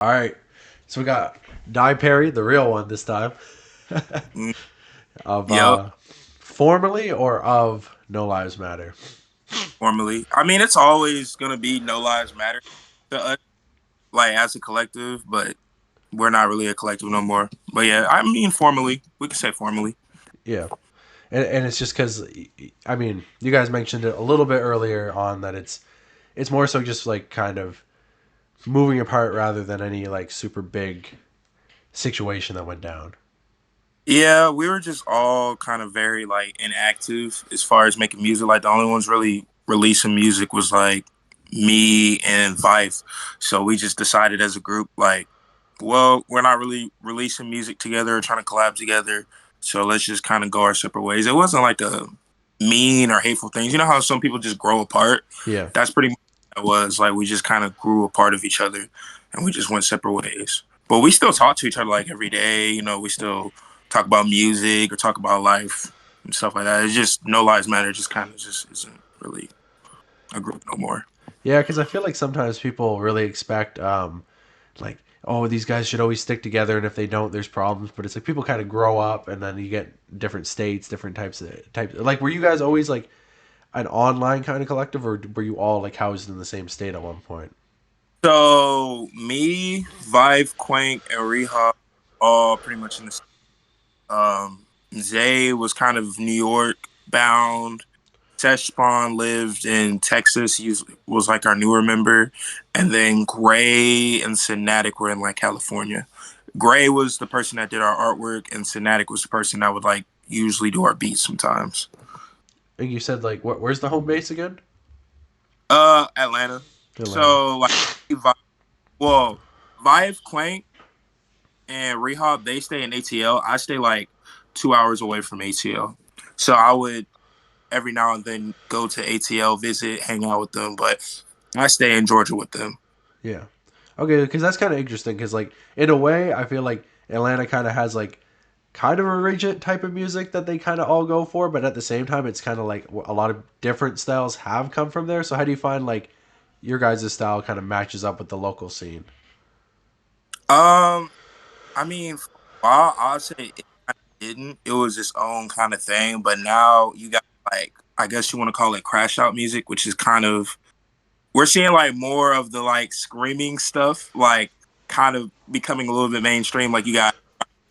All right. So we got DiePerry, the real one this time, Mm, of Yep, formerly or of No Lives Matter. formally. I mean, it's always gonna be no lives matter to us, like as a collective, but we're not really a collective no more. But yeah, I mean, formally, we can say formally. Yeah, and it's just because I mean you guys mentioned it a little bit earlier on that it's more so just like kind of moving apart rather than any like super big situation that went down. Yeah, we were just all kind of very like inactive as far as making music. Like the only ones really releasing music was like me and Vive. So we just decided as a group, like, well, we're not really releasing music together or trying to collab together. So let's just kind of go our separate ways. It wasn't like a mean or hateful things. You know how some people just grow apart? Yeah. That's pretty much what it was. Like we just kind of grew apart of each other and we just went separate ways. But we still talk to each other like every day. We still talk about music or talk about life and stuff like that. It's just no lives matter. Just kind of just isn't really a group no more. Yeah, because I feel like sometimes people really expect, like, oh, these guys should always stick together, and if they don't, there's problems. But it's like people kind of grow up, and then you get different states, different types. Like, were you guys always like an online kind of collective, or were you all like housed in the same state at one point? So me, Vive, Quank, and Reha all pretty much in the Zay was kind of New York bound. Seshpon lived in Texas. He was like our newer member, and then Gray and Sinatic were in like California. Gray was the person that did our artwork, and Sinatic was the person that would like usually do our beats sometimes. And you said like, where's the home base again? Atlanta. Atlanta. So like, well, Vive, Clank, and Rehab they stay in ATL. I stay like 2 hours away from ATL, so I would every now and then go to ATL, visit, hang out with them, but I stay in Georgia with them. Yeah. Okay, because that's kind of interesting. Because like in a way, I feel like Atlanta kind of has like kind of a rigid type of music that they kind of all go for, but at the same time, it's kind of like a lot of different styles have come from there. So how do you find like your guys' style kind of matches up with the local scene? Um, I mean, for a while, I'll say it kind of didn't. It was its own kind of thing, but now you got like, I guess you want to call it crash out music, which is kind of we're seeing like more of the like screaming stuff, like kind of becoming a little bit mainstream. Like you got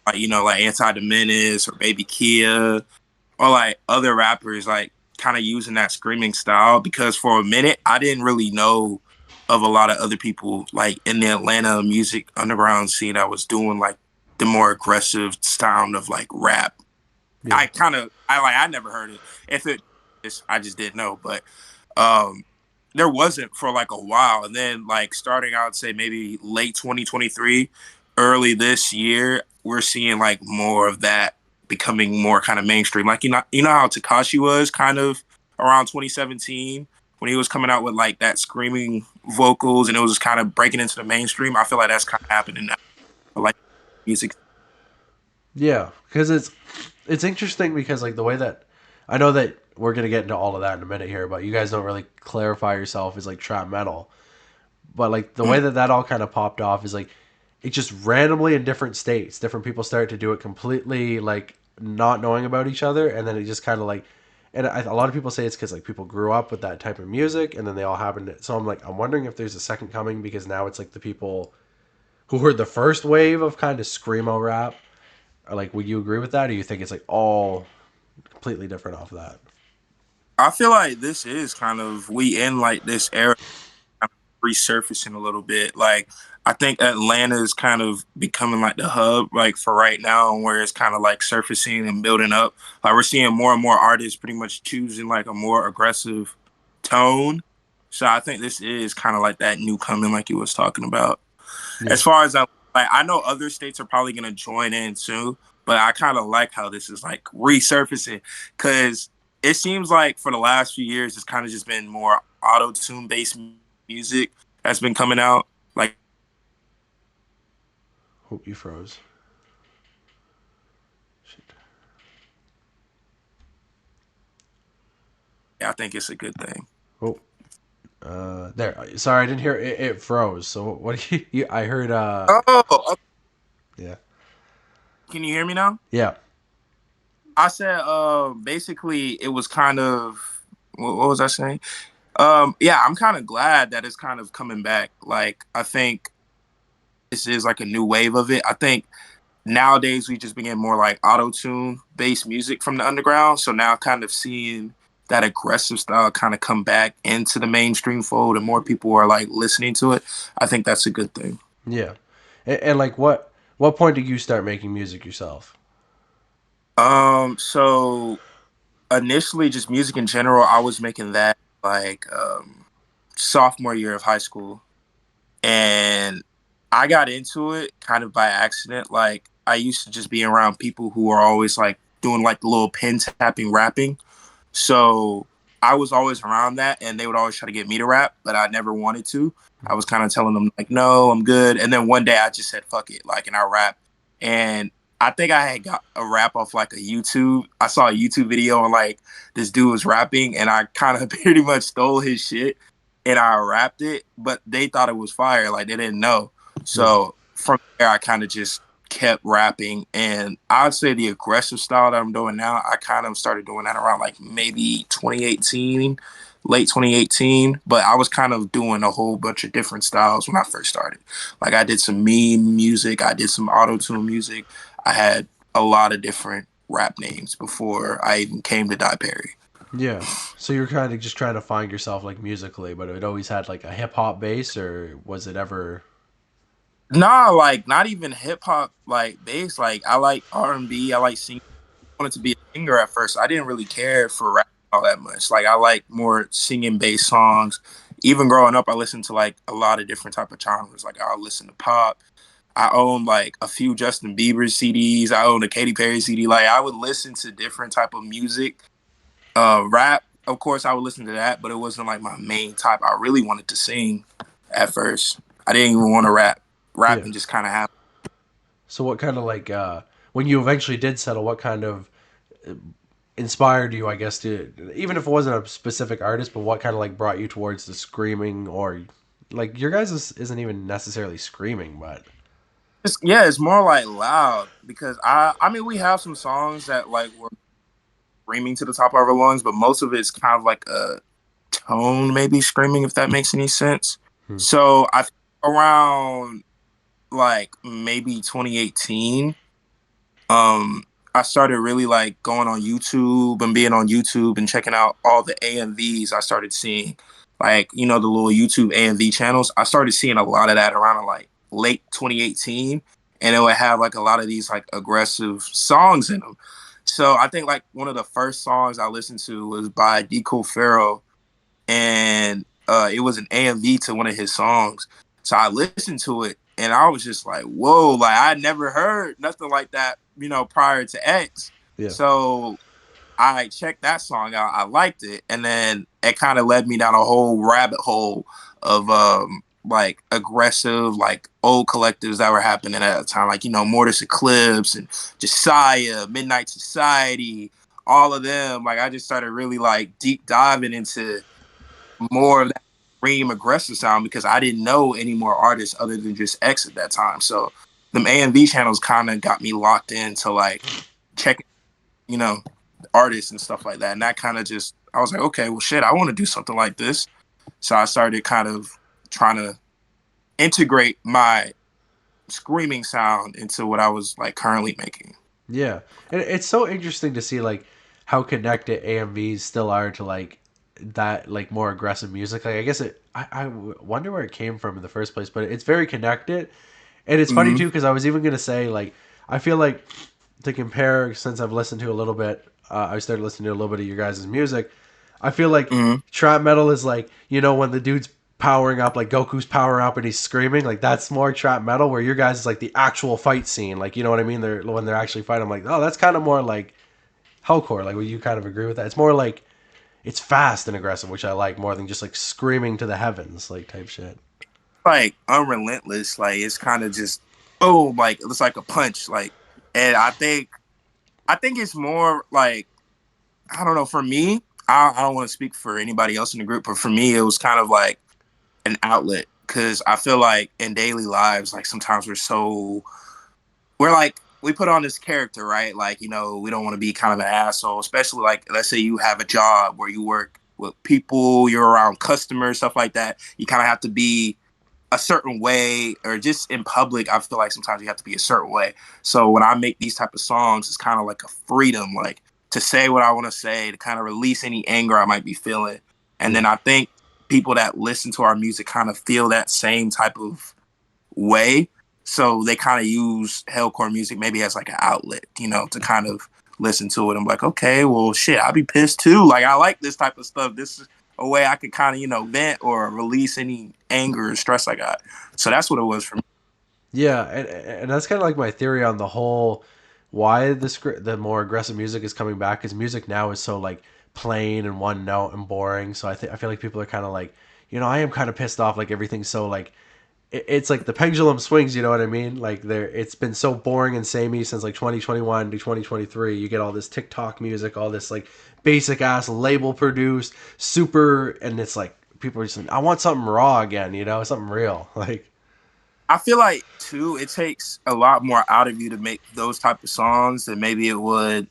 like like Anti the Menace or Baby Kia or like other rappers like kind of using that screaming style because for a minute I didn't really know of a lot of other people like in the Atlanta music underground scene that was doing like the more aggressive sound of like rap. Yeah. I never heard it. If it is, I just didn't know, but um there wasn't for like a while. And then like starting out say maybe late 2023, early this year, we're seeing like more of that becoming more kind of mainstream. Like you know how Takashi was kind of around 2017 when he was coming out with like that screaming vocals and it was just kind of breaking into the mainstream. I feel like that's kind of happening now. I like music. Yeah, because it's interesting because like the way that I know that we're gonna get into all of that in a minute here, but you guys don't really clarify yourself as like trap metal. But like the way Mm. that that all kind of popped off is like it just randomly in different states, different people started to do it completely like not knowing about each other, and then it just kind of like, and a lot of people say it's because like people grew up with that type of music, and then they all happened. So I'm like, I'm wondering if there's a second coming because now it's like the people who heard the first wave of kind of screamo rap. Are like, would you agree with that, or do you think it's like all completely different off of that? I feel like this is kind of we in like this era resurfacing a little bit. Like I think Atlanta is kind of becoming like the hub, like for right now, where it's kind of like surfacing and building up. Like we're seeing more and more artists pretty much choosing like a more aggressive tone. So I think this is kind of like that new coming, like you was talking about. Yeah. As far as like, I know other states are probably gonna join in too, but I kind of like how this is like resurfacing because it seems like for the last few years it's kind of just been more auto tune based music that's been coming out. Like Hope you froze. Shit. I think it's a good thing. Oh. There. Sorry, I didn't hear it. It froze. So what? I heard. Oh, okay. Yeah. Can you hear me now? Yeah. I said, basically, it was kind of what was I saying? Yeah, I'm kind of glad that it's kind of coming back. Like, I think this is like a new wave of it. I think nowadays we just begin more like auto tune based music from the underground. So now kind of seeing that aggressive style kind of come back into the mainstream fold and more people are like listening to it. I think that's a good thing. Yeah. And like, what point did you start making music yourself? So initially just music in general, I was making that like sophomore year of high school. And I got into it kind of by accident. Like I used to just be around people who are always like doing like the little pen tapping rapping. So I was always around that, and they would always try to get me to rap, but I never wanted to. I was kind of telling them like, no, I'm good. And then one day I just said, fuck it, like, and I rapped. And I think I had got a rap off like a YouTube. I saw a YouTube video and like this dude was rapping, and I kind of pretty much stole his shit and I rapped it, but they thought it was fire. Like they didn't know. Yeah. So from there, I kind of just kept rapping. And I'd say the aggressive style that I'm doing now, I kind of started doing that around like maybe 2018, late 2018. But I was kind of doing a whole bunch of different styles when I first started. Like I did some meme music, I did some auto tune music. I had a lot of different rap names before I even came to DiePerry. Yeah. So you're kind of just trying to find yourself like musically, but it always had like a hip hop base, or was it ever? Nah, like not even hip hop like bass. Like I like R&B. I like singing. I wanted to be a singer at first. I didn't really care for rap all that much. Like I like more singing based songs. Even growing up, I listened to like a lot of different type of genres. Like I'll listen to pop. I own like a few Justin Bieber CDs. I own a Katy Perry CD. Like I would listen to different type of music. Rap, of course, I would listen to that, but it wasn't like my main type. I really wanted to sing at first. I didn't even want to rap. Yeah. Rapping just kind of happened. So what kind of like when you eventually did settle, what kind of inspired you, I guess, to, even if it wasn't a specific artist, but what kind of like brought you towards the screaming, or like your guys isn't even necessarily screaming, but Yeah, it's more like loud because I mean we have some songs that like were screaming to the top of our lungs, but most of it's kind of like a tone maybe screaming if that makes any sense. hmm. So I think around like maybe 2018 I started really like going on YouTube and being on YouTube and checking out all the AMVs. I started seeing like, you know, the little YouTube AMV channels. I started seeing a lot of that around like late 2018, and it would have like a lot of these like aggressive songs in them. So I think like one of the first songs I listened to was by DiePerry, and it was an AMV to one of his songs. So I listened to it and I was just like, whoa, like I never heard nothing like that, you know, prior to X. Yeah. So I checked that song out. I liked it. And then it kind of led me down a whole rabbit hole of like aggressive, like old collectives that were happening at the time, like, you know, Mortis Eclipse and Josiah, Midnight Society, all of them. Like I just started really like deep diving into more of that extreme aggressive sound because I didn't know any more artists other than just X at that time. So them AMV channels kind of got me locked into like checking, you know, artists and stuff like that. And that kind of just, I was like, okay, well, shit, I want to do something like this. So I started kind of trying to integrate my screaming sound into what I was like currently making. Yeah, and it's so interesting to see like how connected AMVs still are to like that like more aggressive music. Like I guess I wonder where it came from in the first place, but it's very connected. And it's funny Mm-hmm. too because I was even gonna say like I feel like to compare, since I've listened to a little bit, I started listening to a little bit of your guys' music. I feel like Mm-hmm. trap metal is like, you know, when the dude's powering up, like Goku's powering up and he's screaming, like that's more trap metal. Where your guys is like the actual fight scene, like you know what I mean. They're when they're actually fighting. I'm like, oh, that's kind of more like Hellcore. Like, will you kind of agree with that? It's more like it's fast and aggressive, which I like more than just like screaming to the heavens, like type shit. Like unrelentless, like it's kind of just boom, like it's like a punch, like, and I think it's more like I don't know. For me, I don't want to speak for anybody else in the group, but for me, it was kind of like an outlet because I feel like in daily lives, like sometimes we're like we put on this character, right? Like, we don't want to be kind of an asshole, especially like let's say you have a job where you work with people, you're around customers, stuff like that. You kind of have to be a certain way, or just in public, I feel like sometimes you have to be a certain way. So when I make these type of songs, it's kind of like a freedom, like to say what I want to say, to kind of release any anger I might be feeling. And Yeah. then I think people that listen to our music kind of feel that same type of way. So they kind of use Hellcore music maybe as like an outlet, to kind of listen to it. I'm like, okay, well, shit, I'll be pissed too. Like, I like this type of stuff. This is a way I could kind of, vent or release any anger or stress I got. So that's what it was for me. Yeah, and that's kind of like my theory on the whole why the more aggressive music is coming back is music now is so like plain and one note and boring. So I feel like people are kind of like, I am kind of pissed off like everything's so like it's like the pendulum swings, you know what I mean? Like it's been so boring and samey since like 2021 to 2023. You get all this TikTok music, all this like basic ass label produced super, and it's like people are just like, I want something raw again, something real. Like I feel like too, it takes a lot more out of you to make those type of songs than maybe it would,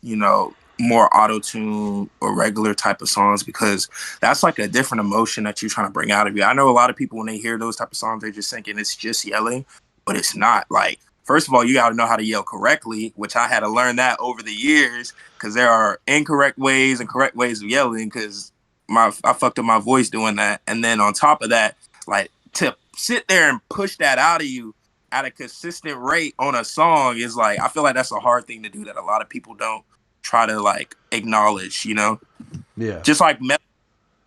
more auto tune or regular type of songs, because that's like a different emotion that you're trying to bring out of you. I know a lot of people when they hear those type of songs, they're just thinking it's just yelling, but it's not. Like, first of all, you got to know how to yell correctly, which I had to learn that over the years because there are incorrect ways and correct ways of yelling. Because I fucked up my voice doing that, and then on top of that, like to sit there and push that out of you at a consistent rate on a song is like, I feel like that's a hard thing to do that a lot of people don't try to like acknowledge. yeah, Just like metal,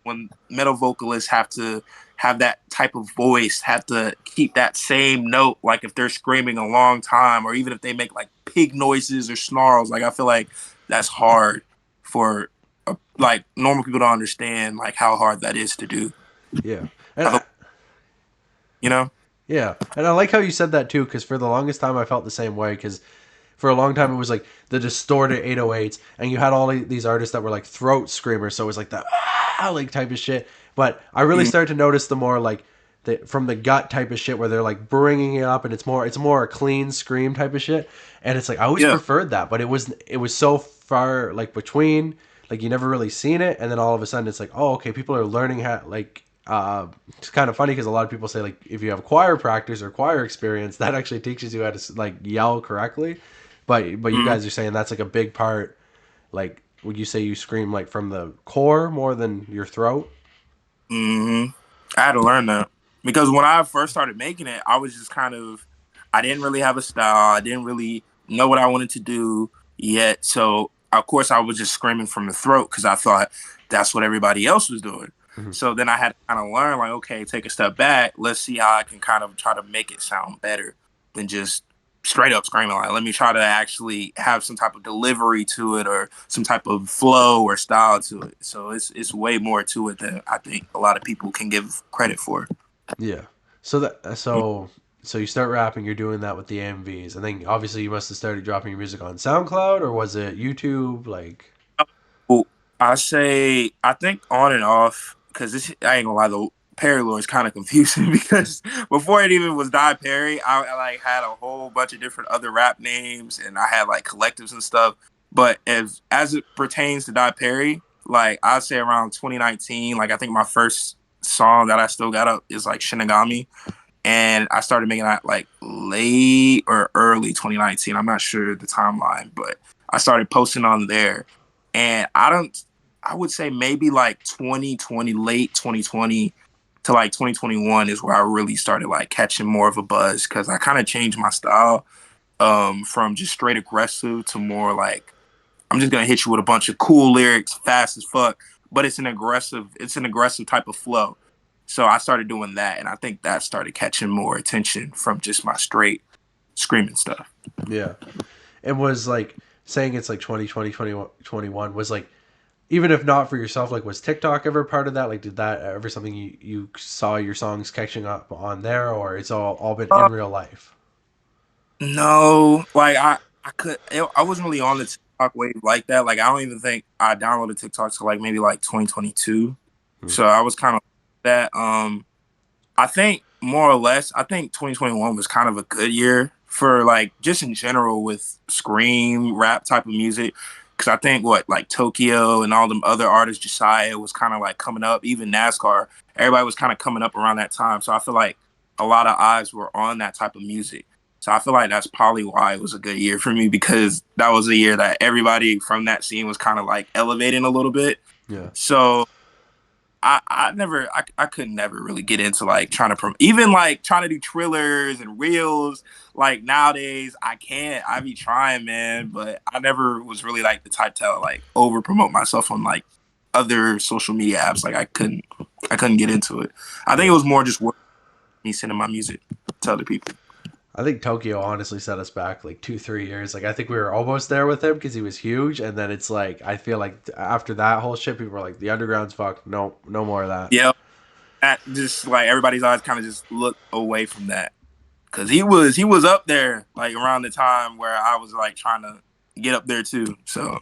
when metal vocalists have to have that type of voice, have to keep that same note, like if they're screaming a long time, or even if they make like pig noises or snarls, like I feel like that's hard for like normal people to understand, like how hard that is to do. yeah, and I feel, I, you know? yeah, and I like how you said that too, because for the longest time I felt the same way. Because for a long time it was like the distorted 808s, and you had all these artists that were like throat screamers, so it was like the like type of shit. But I really Mm, started to notice the more like from the gut type of shit where they're like bringing it up, and it's more a clean scream type of shit. And it's like I always yeah. preferred that, but it was so far like between, like you never really seen it, and then all of a sudden it's like, oh, okay, people are learning how like it's kind of funny because a lot of people say like if you have choir practice or choir experience, that actually teaches you how to like yell correctly. But you Mm. guys are saying that's like a big part. Like, would you say you scream like from the core more than your throat? Hmm. I had to learn that because when I first started making it, I was just kind of, I didn't really have a style. I didn't really know what I wanted to do yet. So, of course, I was just screaming from the throat because I thought that's what everybody else was doing. Mhm. So then I had to kind of learn, like, okay, take a step back. Let's see how I can kind of try to make it sound better than just straight up screaming. Like, let me try to actually have some type of delivery to it, or some type of flow or style to it. So it's way more to it than I think a lot of people can give credit for. Yeah. So that so you start rapping, you're doing that with the MVs, and then obviously you must have started dropping your music on SoundCloud, or was it YouTube? Like, Well, I think on and off, because this, I ain't gonna lie, the Perry lore is kind of confusing because before it even was DiePerry, I like had a whole bunch of different other rap names, and I had like collectives and stuff. But as it pertains to DiePerry, like I'd say around 2019, like I think my first song that I still got up is like Shinigami, and I started making that like late or early 2019. I'm not sure the timeline, but I started posting on there, and I would say maybe like 2020, late 2020 to like 2021 is where I really started like catching more of a buzz because I kind of changed my style from just straight aggressive to more like I'm just gonna hit you with a bunch of cool lyrics, fast as fuck, but it's an aggressive type of flow. So I started doing that, and I think that started catching more attention from just my straight screaming stuff. yeah. And was like saying it's like 2020, 2021 was like, even if not for yourself, like was TikTok ever part of that? Like, did that ever something you saw your songs catching up on there, or it's all been in Uh, real life? no, like I wasn't really on the TikTok TikTok wave like that. Like I don't even think I downloaded TikTok to like maybe like 2022. Hmm. So I was kind of that. I think more or less, I think 2021 was kind of a good year for like just in general with scream rap type of music. Cause I think what like Tokyo and all them other artists, Josiah was kind of like coming up, even NASCAR, everybody was kind of coming up around that time. So I feel like a lot of eyes were on that type of music. So I feel like that's probably why it was a good year for me because that was a year that everybody from that scene was kind of like elevating a little bit. Yeah. So I could never really get into like trying to even like trying to do trillers and reels like nowadays I can't. I be trying, man, but I never was really like the type to like over promote myself on like other social media apps. Like I couldn't get into it. I think it Yeah. was more just me sending my music to other people. I think Tokyo honestly set us back like 2, 3 years. Like I think we were almost there with him because he was huge, and then it's like I feel like after that whole shit, people were like, "The underground's fucked. No, no more of that." Yeah, that just like everybody's eyes kind of just look away from that because he was up there like around the time where I was like trying to get up there too. So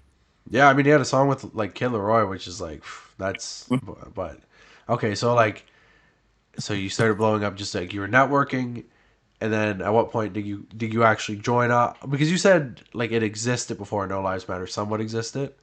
Yeah, I mean, he had a song with like Kid Leroy, which is like that's. But okay, so like, so you started blowing up just like you were networking, and then at what point did you actually join up? Because you said like it existed before No Lives Matter, somewhat existed.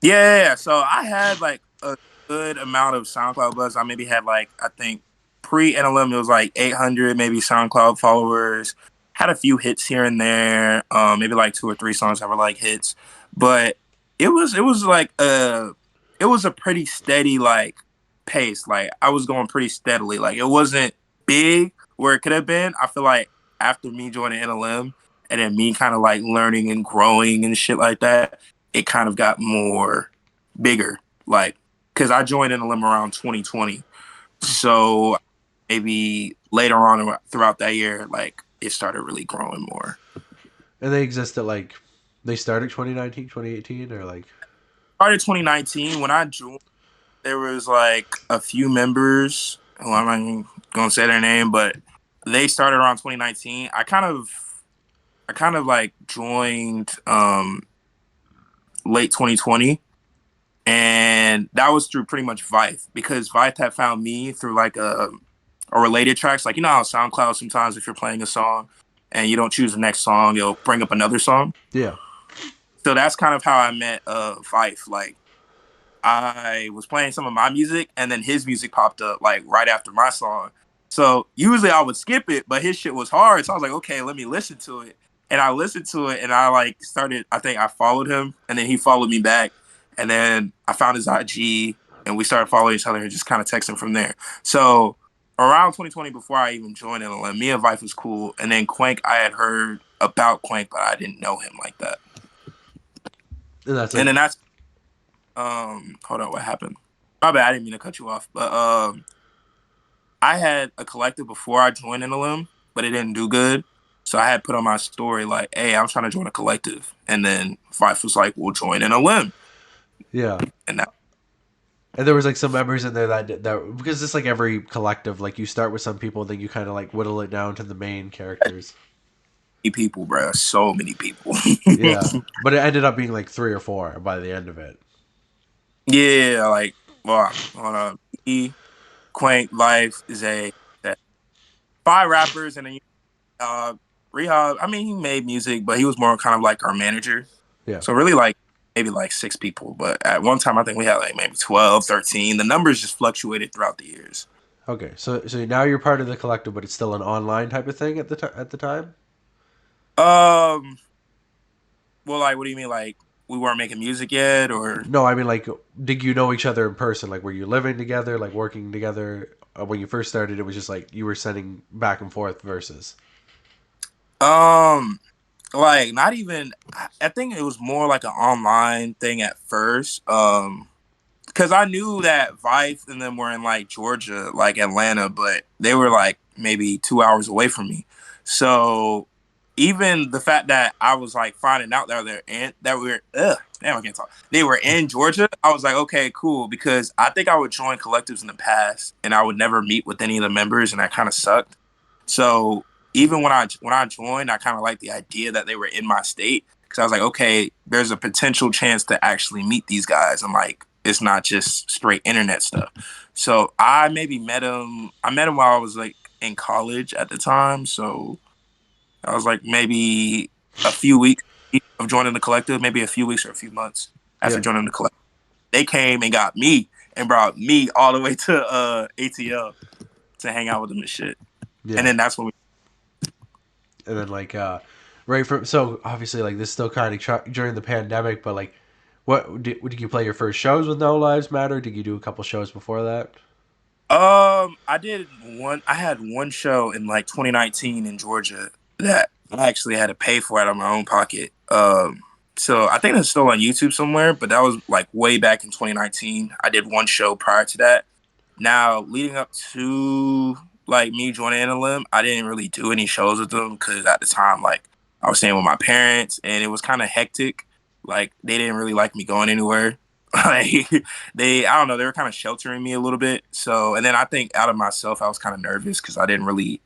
yeah, so I had like a good amount of SoundCloud buzz. I maybe had like I think pre NLM it was like 800 maybe SoundCloud followers. Had a few hits here and there, maybe like two or three songs that were like hits, but it was like it was a pretty steady like pace. Like I was going pretty steadily. Like it wasn't big where it could have been. I feel like after me joining NLM and then me kind of like learning and growing and shit like that it kind of got more bigger. Like, because I joined NLM around 2020. So maybe later on throughout that year, like it started really growing more. And they existed like they started 2019, 2018, or like Started 2019 when I joined. There was like a few members who I'm not even gonna say their name, but they started around 2019. I kind of like joined late 2020 and that was through pretty much Vive because Vive had found me through like a related tracks. Like you know how SoundCloud sometimes if you're playing a song and you don't choose the next song, it'll bring up another song. yeah, So that's kind of how I met Vive. Like I was playing some of my music and then his music popped up like right after my song. So usually I would skip it, but his shit was hard. So I was like, okay, let me listen to it. And I listened to it and I like started, I think I followed him and then he followed me back. And then I found his IG and we started following each other and just kind of texting from there. So around 2020, before I even joined NLM, me and Vife was cool. And then Quank, I had heard about Quank, but I didn't know him like that. and that's And like then that's hold on, what happened? My bad, I didn't mean to cut you off. But I had a collective before I joined NLM, but it didn't do good. So I had put on my story like, "Hey, I'm trying to join a collective," and then Fife was like, "We'll join NLM," yeah. and that And there was like some members in there that because it's like every collective, like you start with some people, then you kind of like whittle it down to the main characters. many people, bro, so many people. Yeah, but it ended up being like 3 or 4 by the end of it. Yeah, like, well, hold on, me, Quaint, Life, Zay, that 5 rappers, and then uh, Rehab. I mean, he made music, but he was more kind of like our manager. Yeah. So really like maybe like 6 people. But at one time I think we had like maybe 12, 13. The numbers just fluctuated throughout the years. Okay, so now you're part of the collective, but it's still an online type of thing at the time. Um well like what do you mean like we weren't making music yet or No, I mean like, did you know each other in person? Like, were you living together, like working together? When you first started, it was just like you were sending back and forth verses. um like not even I think it was more like an online thing at first. Because I knew that Vife and them were in like Georgia, like Atlanta, but they were like maybe 2 hours away from me. So even the fact that I was like finding out that they're in that we're damn I can't talk. They were in Georgia. I was like, okay, cool, because I think I would join collectives in the past and I would never meet with any of the members, and that kind of sucked. So even when I joined, I kind of liked the idea that they were in my state because I was like, okay, there's a potential chance to actually meet these guys, and like it's not just straight internet stuff. So I maybe met him. I met him while I was like in college at the time. So I was like maybe a few weeks of joining the collective, maybe a few weeks or a few months after Yeah, joining the collective. They came and got me and brought me all the way to ATL to hang out with them and shit. And yeah. then that's when we. And then like right from so obviously like this still kind of during the pandemic, but like did you play your first shows with No Lives Matter? Did you do a couple shows before that? I did one. I had one show in like 2019 in Georgia that I actually had to pay for out of my own pocket. So I think it's still on YouTube somewhere, but that was like way back in 2019. I did one show prior to that. Now, leading up to like me joining NLM, I didn't really do any shows with them because at the time, like I was staying with my parents and it was kind of hectic. Like they didn't really like me going anywhere. Like I don't know, they were kind of sheltering me a little bit. So, and then I think out of myself, I was kind of nervous because I didn't really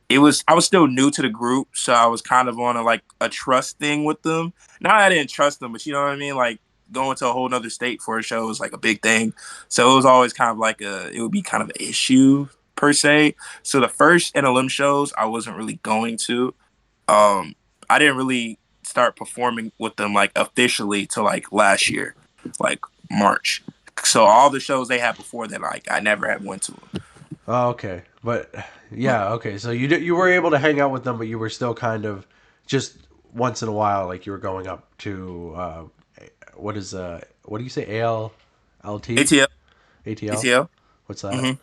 I was still new to the group, so I was kind of on a trust thing with them. Not I didn't trust them, but you know what I mean? Like going to a whole nother state for a show is like a big thing. So it was always kind of like it would be kind of an issue per se. So the first NLM shows I wasn't really going to. Um I didn't really start performing with them like officially till like last year, like March. So all the shows they had before that, like I never had went to them. Oh, okay, but yeah, okay. So you were able to hang out with them, but you were still kind of just once in a while, like you were going up to what do you say ALLT ATL, ATL? ATL. What's that? Mm-hmm.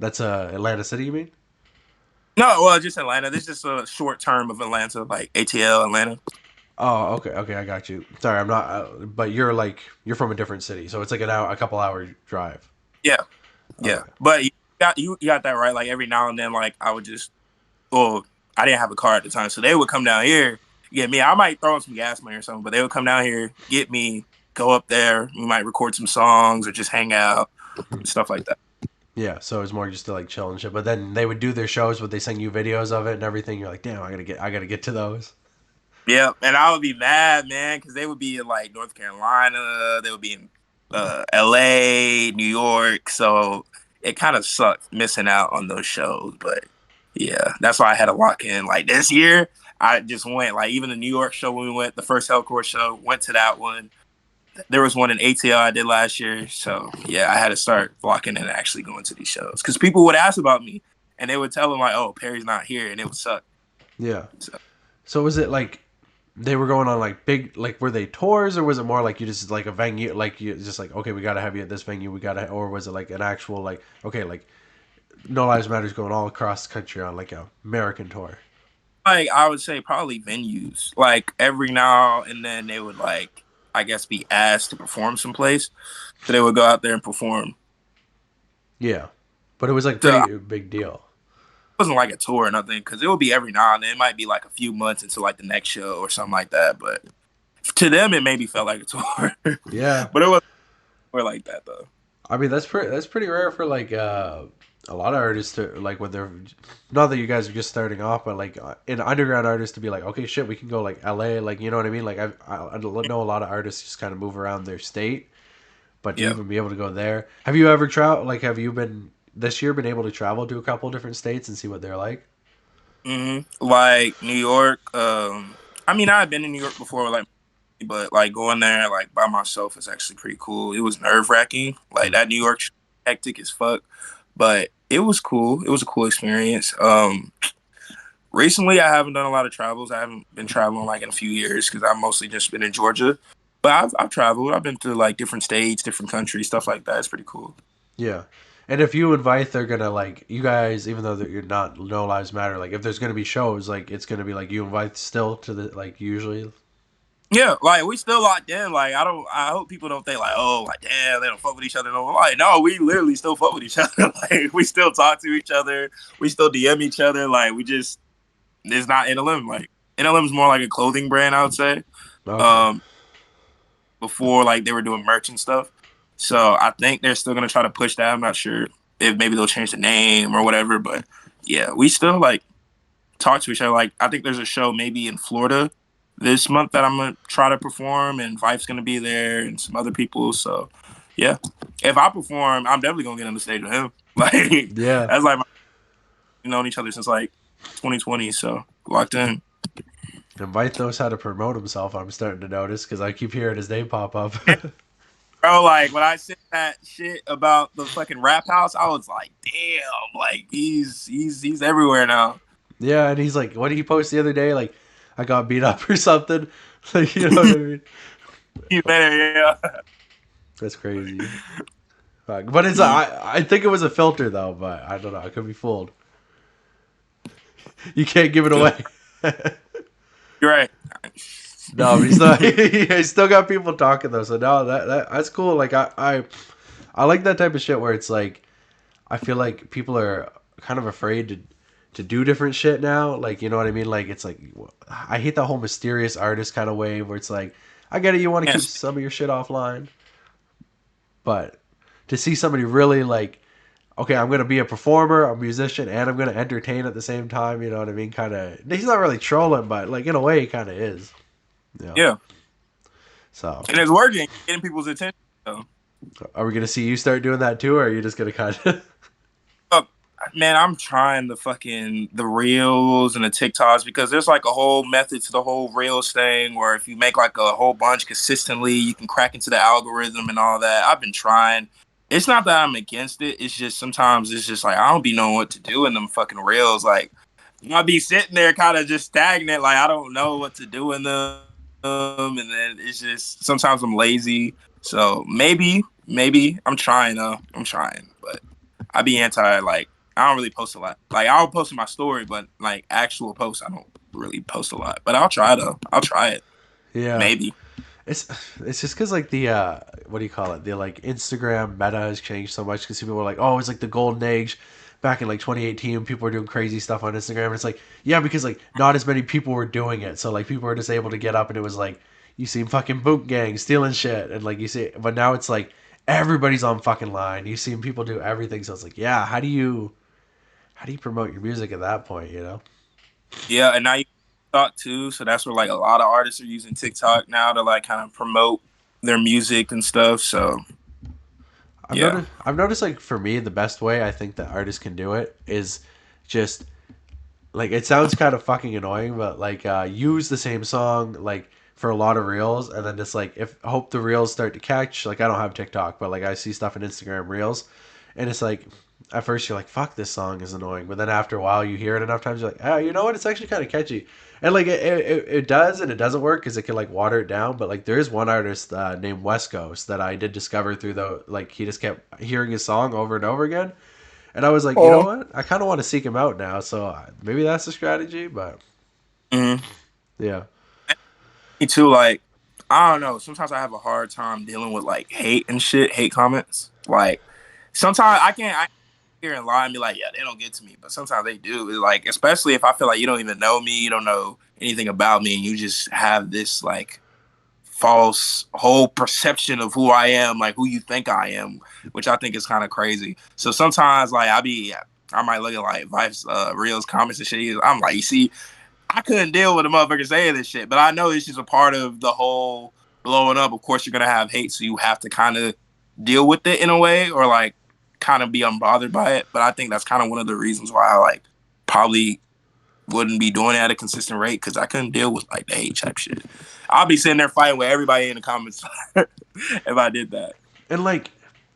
That's Atlanta City, you mean? No, well, just Atlanta. This is just a short term of Atlanta, like ATL Atlanta. Oh, okay, okay, I got you. Sorry, I'm not. But you're from a different city, so it's like a couple hour drive. Yeah, yeah. Okay. But you got that right. Like every now and then, like I would just, well, I didn't have a car at the time, so they would come down here get me. I might throw in some gas money or something, but they would come down here get me, go up there. We might record some songs or just hang out, stuff like that. Yeah, so it's more just to like chill and shit. But then they would do their shows, but they send you videos of it and everything. You're like, damn, I gotta get to those. Yeah, and I would be mad, man, because they would be in like North Carolina, they would be in LA, New York, so it kind of sucked missing out on those shows. But yeah, that's why I had to lock in. Like this year, I just went. Like even the New York show when we went, the first Hellcore show, went to that one. There was one in ATL I did last year, so yeah, I had to start locking in and actually going to these shows because people would ask about me and they would tell them like, "Oh, Perry's not here," and it would suck. Yeah. So. So was it like they were going on like big like were they tours or was it more like you just like a venue like you just like okay we gotta have you at this venue we gotta or was it like an actual like okay like No Lives Matters going all across the country on like a American tour? Like I would say probably venues. Like every now and then they would like I guess be asked to perform someplace. So they would go out there and perform. Yeah, but it was like So it pretty big deal. wasn't like a tour or nothing because it would be every now and then. It might be like a few months until like the next show or something like that. But to them it maybe felt like a tour. Yeah, But it wasn't a tour like that though. I mean that's pretty rare for like a lot of artists to like when they're not that you guys are just starting off, but like an underground artist to be like okay shit we can go like LA like you know what I mean like I know a lot of artists just kind of move around their state, but to Yeah. even be able to go there, have you ever traveled like have you been this year been able to travel to a couple different states and see what they're like? Like New York. I mean I've been in New York before, like but like going there like by myself is actually pretty cool. It was nerve wracking. Like Hmm. that New York hectic as fuck, but it was cool. It was a cool experience. Recently I haven't done a lot of travels. I haven't been traveling like in a few years because I've mostly just been in Georgia. But I've traveled. I've been to like different states, different countries, stuff like that. It's pretty cool. Yeah. And if you invite, they're gonna like you guys, even though you're not No Lives Matter. Like if there's gonna be shows, like it's gonna be like you invite still to the like usually. Yeah, like we still locked in. Like I hope people don't think like, oh, like damn, they don't fuck with each other no more. Like no, we literally still fuck with each other. Like we still talk to each other. We still DM each other. Like we just it's not NLM. Like NLM is more like a clothing brand, I would say. Okay. Um, before like they were doing merch and stuff. So I think they're still gonna try to push that. I'm not sure if maybe they'll change the name or whatever, but yeah, we still like talk to each other. Like I think there's a show maybe in Florida this month that I'm gonna try to perform, and Vife's gonna be there, and some other people. So, yeah, if I perform, I'm definitely gonna get on the stage with him. Like Yeah. that's like we've known each other since like 2020, so locked in. And Mike knows how to promote himself. I'm starting to notice because I keep hearing his name pop up. Yeah, bro, like when I said that shit about the fucking rap house, I was like, damn, like he's everywhere now. Yeah, and he's like, what did he post the other day? Like, I got beat up or something. Like, you know what I mean? He's better, yeah. That's crazy. Fuck. But it's Mm, I think it was a filter though, but I don't know. I could be fooled. You can't give it good. away. You're right. No, but he's not. He's still got people talking though. So no, that's cool. Like I like that type of shit where it's like I feel like people are kind of afraid to do different shit now. Like you know what I mean? Like it's like I hate that whole mysterious artist kind of wave where it's like I get it, you want to keep Yes. some of your shit offline, but to see somebody really like okay, I'm gonna be a performer, a musician, and I'm gonna entertain at the same time. You know what I mean? Kind of. He's not really trolling, but like in a way, he kind of is. Yeah. Yeah. So, And it's working, getting people's attention. So. are we gonna see you start doing that too, or are you just gonna kind of? Uh, Man, I'm trying the reels and the TikToks because there's like a whole method to the whole reels thing where if you make like a whole bunch consistently, you can crack into the algorithm and all that. I've been trying. It's not that I'm against it. It's just sometimes it's just like I don't be knowing what to do in them fucking reels. Like I'll be sitting there kind of just stagnant, like I don't know what to do in them, and then it's just sometimes I'm lazy. So maybe I'm trying though. I'm trying, but I be anti like I don't really post a lot. Like I'll post in my story, but like actual posts, I don't really post a lot. But I'll try though. I'll try it. Yeah. Maybe. It's it's just because like the what do you call it? The like Instagram meta has changed so much because people were like, oh, it's like the golden age back in like 2018. People were doing crazy stuff on Instagram. And it's like yeah, because like not as many people were doing it, so like people were just able to get up and it was like you see fucking boot gangs stealing shit and like you see, but now it's like everybody's on fucking line. You see people do everything, so it's like yeah, how do you promote your music at that point? You know. Yeah, and now you TikTok too. So that's where like a lot of artists are using TikTok now to like kind of promote their music and stuff. So yeah. I've noticed like for me the best way I think that artists can do it is just like it sounds kind of fucking annoying, but like use the same song like for a lot of reels, and then just like if hope the reels start to catch. Like I don't have TikTok, but like I see stuff in Instagram reels, and it's like at first you're like fuck this song is annoying, but then after a while you hear it enough times you're like oh you know what it's actually kind of catchy, and like it does and it doesn't work because it can like water it down. But like there is one artist named West Coast that I did discover through the like he just kept hearing his song over and over again and I was like, you know Oh. what? I kind of want to seek him out now. So maybe that's the strategy. But Mhm. yeah, Me too. Like I don't know. Sometimes I have a hard time dealing with like hate and shit, hate comments. Like sometimes I hear and lie and be like, yeah, they don't get to me, but sometimes they do. It's like, especially if I feel like you don't even know me, you don't know anything about me, and you just have this like false whole perception of who I am, like who you think I am, which I think is kind of crazy. So sometimes, like, I might look at like Vife's reels, comments and shit. I'm like, you see, I couldn't deal with a motherfucker saying this shit, but I know it's just a part of the whole blowing up. Of course, you're gonna have hate, so you have to kind of deal with it in a way, or like kind of be unbothered by it. But I think that's kind of one of the reasons why I like probably wouldn't be doing it at a consistent rate because I couldn't deal with like the hate type shit. I'll be sitting there fighting with everybody in the comments if I did that. and like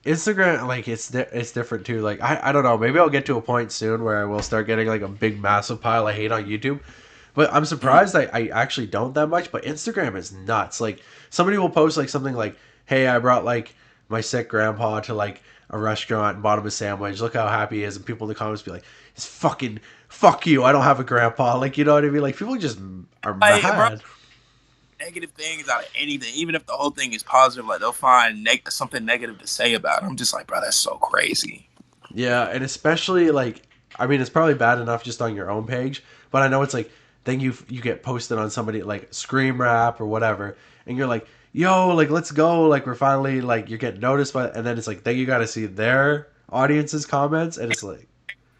Instagram, like it's different too. Like I don't know. Maybe I'll get to a point soon where I will start getting like a big massive pile of hate on YouTube. But I'm Mhm. surprised I actually don't that much. But Instagram is nuts. Like somebody will post like something like, "Hey, I brought like my sick grandpa to like a restaurant and bought him a sandwich. Look how happy he is." And people in the comments be like, "It's fucking fuck you. I don't have a grandpa." Like you know what I mean? Like people just are Like, bro, mad. negative things out of anything, even if the whole thing is positive, like they'll find something negative to say about it. I'm just like, bro, that's so crazy. Yeah, and especially like I mean, it's probably bad enough just on your own page, but I know it's like then you get posted on somebody like Scream Rap or whatever, and you're like, yo, like let's go, like we're finally like you're getting noticed by, and then it's like then you got to see their audience's comments, and it's like,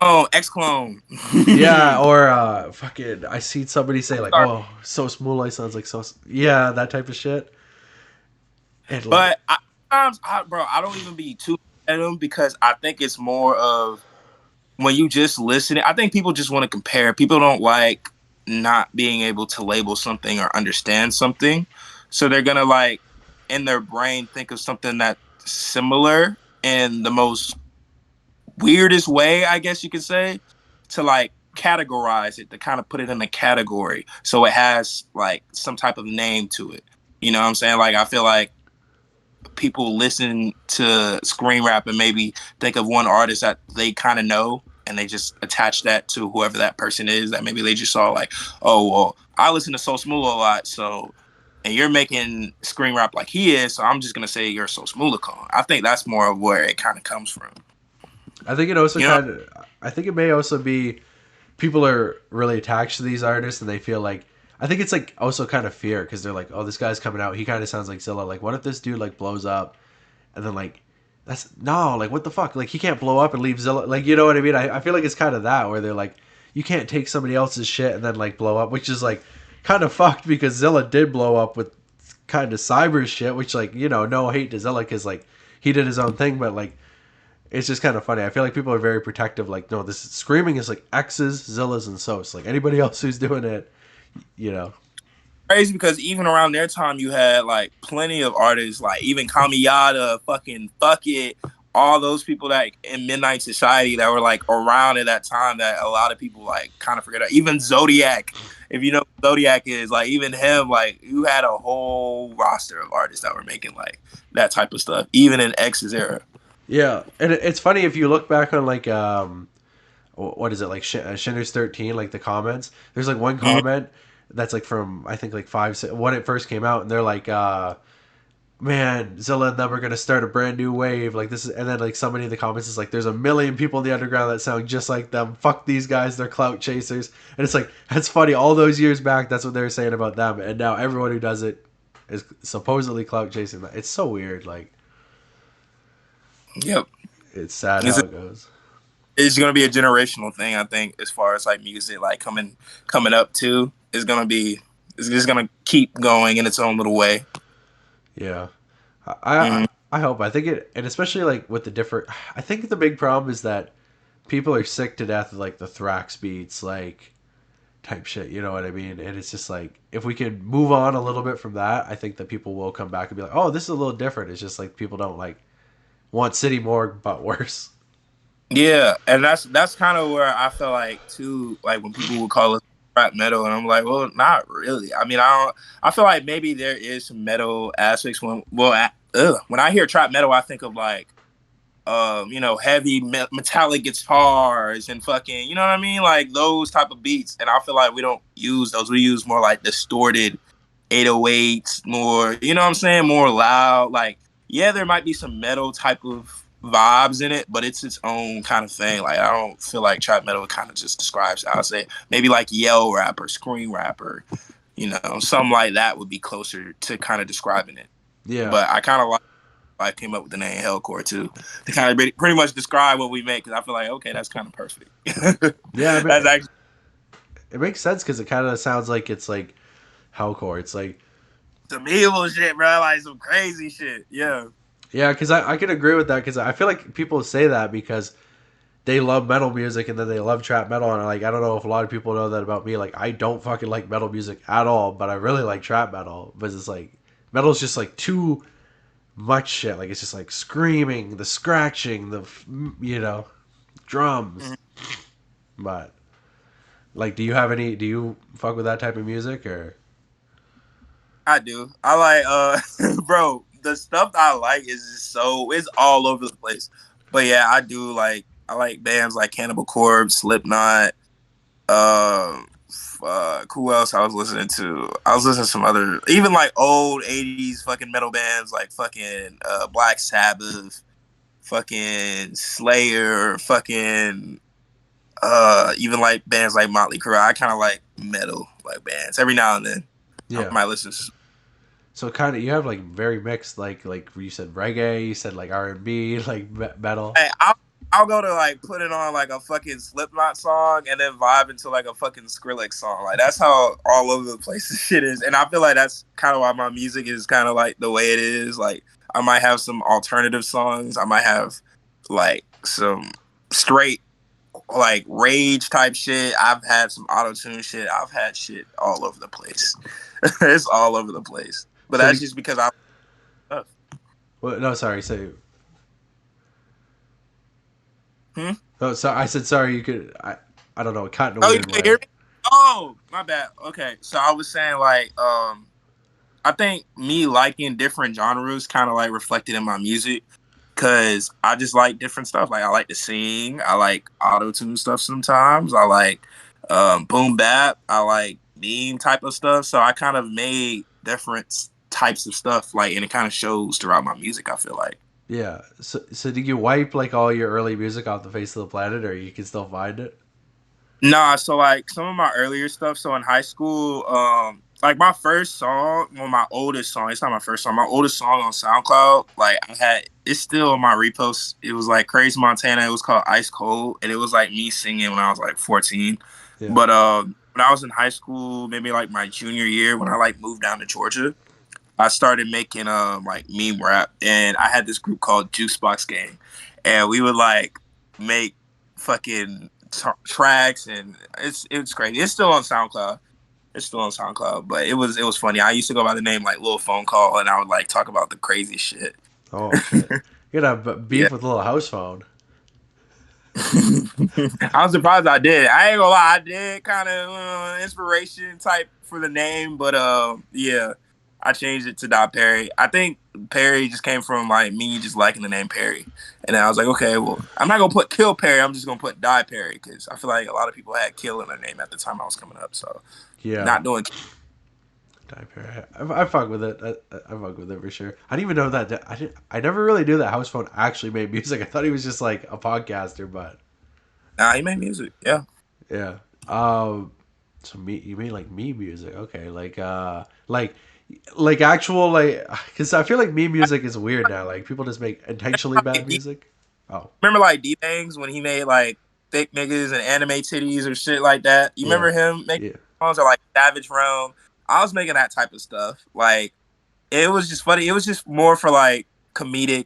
Oh, X Clone. Yeah, or fucking I seen somebody say like, Sorry. "Oh, so smooth sounds like so." Yeah, that type of shit. And like, But sometimes, bro, I don't even be too mad at them because I think it's more of when you just listen. I think people just want to compare. People don't like not being able to label something or understand something, so they're gonna like in their brain think of something that's similar in the most weirdest way, I guess you could say, to like categorize it, to kind of put it in a category so it has like some type of name to it. You know what I'm saying? Like I feel like people listen to screen rap and maybe think of one artist that they kind of know and they just attach that to whoever that person is that maybe they just saw like, oh well, I listen to So Smooth a lot, so and you're making screen rap like he is, so I'm just gonna say you're So Smooth. I think that's more of where it kind of comes from. I think it also You know? kind of. I think it may also be people are really attached to these artists and they feel like. I think it's like also kind of fear because they're like, "Oh, this guy's coming out. He kind of sounds like Zilla. Like, what if this dude like blows up and then like that's no, like what the fuck? Like he can't blow up and leave Zilla. Like you know what I mean? I feel like it's kind of that where they're like, you can't take somebody else's shit and then like blow up, which is like kind of fucked because Zilla did blow up with kind of cyber shit, which like no hate to Zilla because like he did his own thing, but like it's just kind of funny. I feel like people are very protective. Like no, this screaming is like X's, Zillas, and Sos. Like anybody else who's doing it, you know. Crazy because even around their time, you had like plenty of artists, like even Kamiyada, fucking Fuck It, all those people that in Midnight Society that were like around at that time that a lot of people like kind of forget. Even Zodiac, if you know who Zodiac is, like even him, like you had a whole roster of artists that were making like that type of stuff, even in X's era. Yeah, and it's funny if you look back on like what is it like Shinner's 13 like the comments there's like one Mhm. comment that's like from I think like five when it first came out and they're like man Zilla and them are gonna start a brand new wave like this is and then like somebody in the comments is like there's a million people in the underground that sound just like them, fuck these guys, they're clout chasers. And it's like that's funny, all those years back that's what they were saying about them and now everyone who does it is supposedly clout chasing. It's so weird, like Yep, it's sad it's how it goes. it's gonna be a generational thing. I think as far as like music, like coming up too, is gonna be it's just gonna keep going in its own little way. Yeah. Mm-hmm. I hope. I think it, and especially like with the different. I think the big problem is that people are sick to death of like the thrax beats, like type shit. You know what I mean? And it's just like if we could move on a little bit from that, I think that people will come back and be like, "Oh, this is a little different." It's just like people don't like want City Morgue, but worse. Yeah, and that's kind of where I feel like too, like when people would call us rap metal, and I'm like, well, not really. I mean, I don't. I feel like maybe there is some metal aspects when I hear trap metal, I think of like heavy metallic guitars and fucking, you know what I mean, like those type of beats. And I feel like we don't use those. We use more like distorted 808s, more, you know what I'm saying, more loud. Like, yeah, there might be some metal type of vibes in it, but it's its own kind of thing. Like, I don't feel like trap metal kind of just describes. I would say maybe like yell rapper, scream rapper, something like that would be closer to kind of describing it. Yeah, But I kind of like I came up with the name Hellcore too to kind of pretty much describe what we make because I feel like okay, that's kind of perfect. yeah. That's actually It makes sense because it kind of sounds like it's like hellcore. It's like some evil shit, bro. Like some crazy shit. Yeah. yeah, because I can agree with that because I feel like people say that because they love metal music and then they love trap metal and like I don't know if a lot of people know that about me. Like I don't fucking like metal music at all, but I really like trap metal. But it's like metal's just like too much shit. Like it's just like screaming, the scratching, the drums. Mhm. But like, do you have any? Do you fuck with that type of music or? I do. I like bro, the stuff that I like is just it's all over the place. But yeah, I like bands like Cannibal Corpse, Slipknot, um who else I was listening to? I was listening to some other even like old 80s fucking metal bands like fucking Black Sabbath, fucking Slayer, fucking even like bands like Motley Crue. I kind of like metal like bands. Every now and then I Yeah. might listen to So kind of you have like very mixed like you said reggae, you said like R&B, like metal. Hey, I'll go to like put it on like a fucking Slipknot song and then vibe into like a fucking Skrillex song. Like that's how all over the place this shit is. And I feel like that's kind of why my music is kind of like the way it is. Like I might have some alternative songs. I might have like some straight like rage type shit. I've had some auto tune shit. I've had shit all over the place. It's all over the place. But So that's do, just because I. well, no, sorry. So, Hmm? oh, so I said sorry. You could. I don't know. It cut in a Oh, you weird can way. hear me? Oh, my bad. Okay, so I was saying like, I think me liking different genres kind of like reflected in my music because I just like different stuff. Like I like to sing. I like auto tune stuff sometimes. I like boom bap. I like meme type of stuff. So I kind of made different types of stuff. Like, and it kind of shows throughout my music. I feel like. Yeah. So did you wipe like all your early music off the face of the planet, or you can still find it? Nah, so like some of my earlier stuff. So in high school, like my first song, well, my oldest song. It's not my first song. My oldest song on SoundCloud, like I had, it's still on my repost. It was like Crazy Montana. It was called Ice Cold, and it was like me singing when I was like 14. Yeah. But when I was in high school, maybe like my junior year, when I like moved down to Georgia, I started making like meme rap, and I had this group called Juicebox Gang, and we would like make fucking tracks, and it's crazy. It's still on SoundCloud. It's still on SoundCloud, but it was funny. I used to go by the name like Little Phone Call, and I would like talk about the crazy shit. Oh shit. You're gonna have Yeah. beef with a little house phone. I'm surprised I did. I ain't gonna lie, I did kind of inspiration type for the name, but yeah, I changed it to DiePerry. I think Perry just came from like me just liking the name Perry, and then I was like, okay, well, I'm not gonna put Kill Perry. I'm just gonna put DiePerry because I feel like a lot of people had Kill in their name at the time I was coming up, so Yeah. not doing. DiePerry. I fuck with it. I fuck with it for sure. I didn't even know that. I didn't. I never really knew that house phone actually made music. I thought he was just like a podcaster, but Nah, he made music. Yeah. yeah. So me, you mean like me music? Okay, like actual like because I feel like me music is weird now. Like people just make intentionally bad music. Oh Remember like D Bangs when he made like thick niggas and anime titties or shit like that? You yeah, remember him making yeah, songs or like Savage Realm? I was making that type of stuff. Like it was just funny. It was just more for like comedic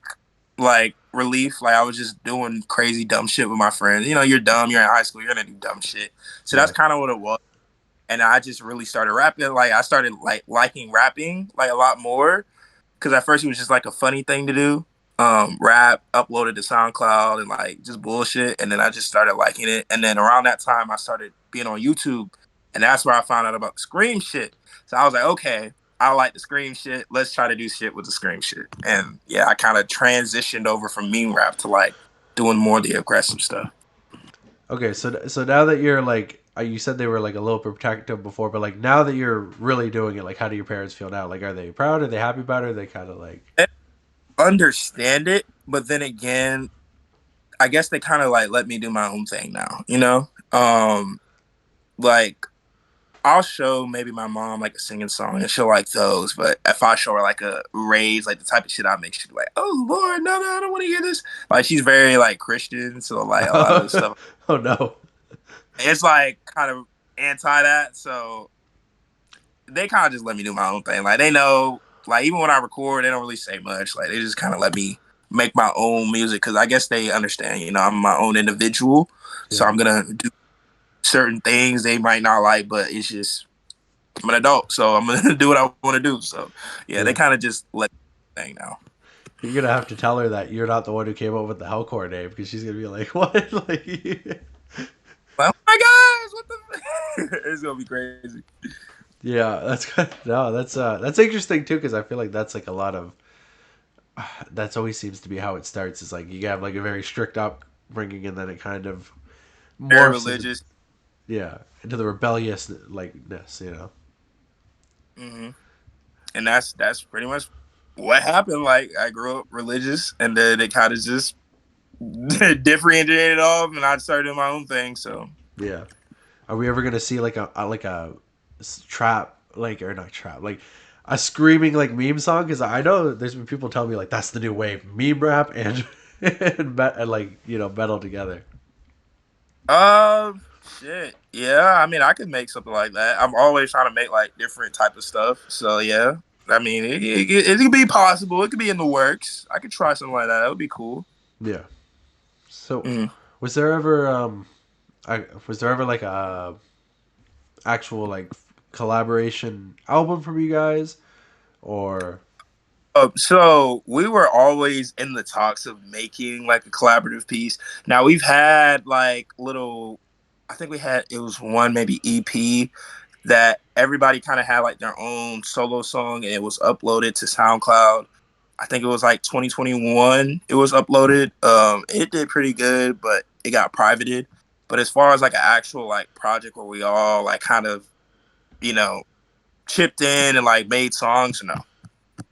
like relief. Like I was just doing crazy dumb shit with my friends. You know, you're dumb, you're in high school, you're gonna do dumb shit. So that's yeah. kind of what it was. And I just really started rapping. Like I started like liking rapping like a lot more because at first it was just like a funny thing to do. Rap, uploaded to SoundCloud and like just bullshit. And then I just started liking it. And then around that time, I started being on YouTube, and that's where I found out about the Scream shit. So I was like, okay, I like the Scream shit. Let's try to do shit with the Scream shit. And yeah, I kind of transitioned over from meme rap to like doing more of the aggressive stuff. Okay, so now that you're like you said they were like a little protective before, but like now that you're really doing it, like how do your parents feel now? Like are they proud? Are they happy about it? Are they kind of like I understand it, but then again, I guess they kind of like let me do my own thing now. You know, like I'll show maybe my mom like a singing song and she'll like those. But if I show her like a raise, like the type of shit I make, she'll be like, "Oh Lord, no, I don't want to hear this." Like she's very like Christian, so like a lot of the stuff oh no. it's like kind of anti that. So they kind of just let me do my own thing. Like they know, like even when I record, they don't really say much. Like they just kind of let me make my own music because I guess they understand. You know, I'm my own individual, so Yeah. I'm gonna do certain things they might not like, but it's just I'm an adult, so I'm gonna do what I want to do. So yeah, they Yeah. kind of just let me thing now. You're gonna have to tell her that you're not the one who came up with the Hellcore name because she's gonna be like, "What?" like, Like, oh my gosh, what the? It's gonna be crazy. yeah, that's good. No, that's interesting too because I feel like that's like a lot of that's always seems to be how it starts. Is like you have like a very strict upbringing and then it kind of Very morphs into religious. yeah into the rebellious likeness. You know. Hmm. And that's pretty much what happened. Like I grew up religious, and then it kind of just differentiated off, and I started doing my own thing. So Yeah. Are we ever gonna see like a trap like or not trap like a screaming like meme song? Because I know there's been people telling me like that's the new wave meme rap and and like metal together. Shit. Yeah, I mean, I could make something like that. I'm always trying to make like different type of stuff. So yeah, I mean, it could be possible. It could be in the works. I could try something like that. That would be cool. Yeah. So, Mm. was there ever was there ever like a actual like collaboration album from you guys or So we were always in the talks of making like a collaborative piece. Now we've had like little, I think we had it was one maybe EP that everybody kind of had like their own solo song and it was uploaded to SoundCloud. I think it was like 2021 it was uploaded. It did pretty good, but it got privated. But as far as like an actual like project where we all like kind of, you know, chipped in and like made songs, no.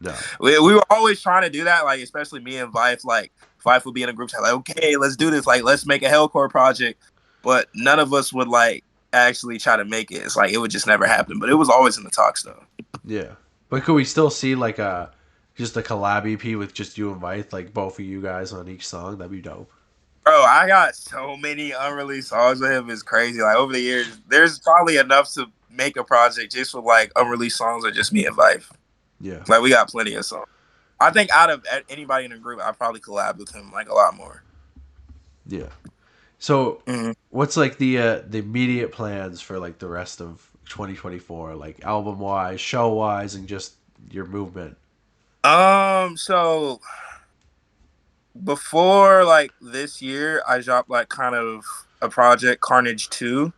no? We were always trying to do that, like especially me and Vife. Like Vife would be in a group chat, like, okay, let's do this. Like, let's make a Hellcore project. But none of us would like actually try to make it. It's like it would just never happen. But it was always in the talks though. Yeah. But could we still see like a just a collab EP with just you and Vith, like both of you guys on each song? That'd be dope. Bro, I got so many unreleased songs with him. It's crazy. Like over the years, there's probably enough to make a project just with like unreleased songs or just me and Vife. Yeah. Like we got plenty of songs. I think out of anybody in the group, I probably collab with him like a lot more. Yeah. So, Mm-hmm. what's like the immediate plans for like the rest of 2024, like album wise, show wise, and just your movement? So before like this year, I dropped like kind of a project, Carnage 2,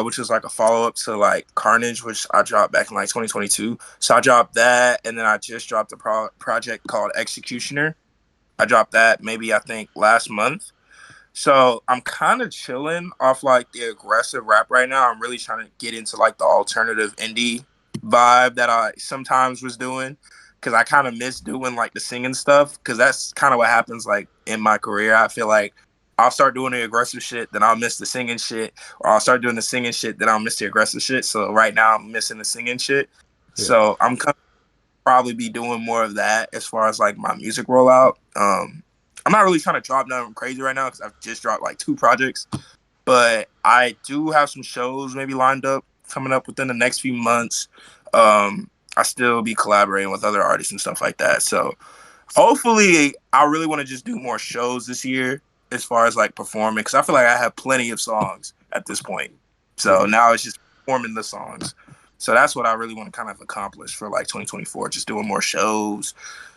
which is like a follow up to like Carnage, which I dropped back in like 2022. So I dropped that, and then I just dropped a project called Executioner. I dropped that maybe I think last month. So I'm kind of chilling off like the aggressive rap right now. I'm really trying to get into like the alternative indie vibe that I sometimes was doing because I kind of miss doing like the singing stuff because that's kind of what happens like in my career. I feel like I'll start doing the aggressive shit, then I'll miss the singing shit, or I'll start doing the singing shit, then I'll miss the aggressive shit. So right now I'm missing the singing shit. Yeah. So I'm probably be doing more of that as far as like my music rollout. I'm not really trying to drop nothing crazy right now because I've just dropped like 2 projects, but I do have some shows maybe lined up coming up within the next few months. I still be collaborating with other artists and stuff like that. So hopefully, I really want to just do more shows this year as far as like performing because I feel like I have plenty of songs at this point. So Yeah. now it's just performing the songs. So that's what I really want to kind of accomplish for like 2024, just doing more shows,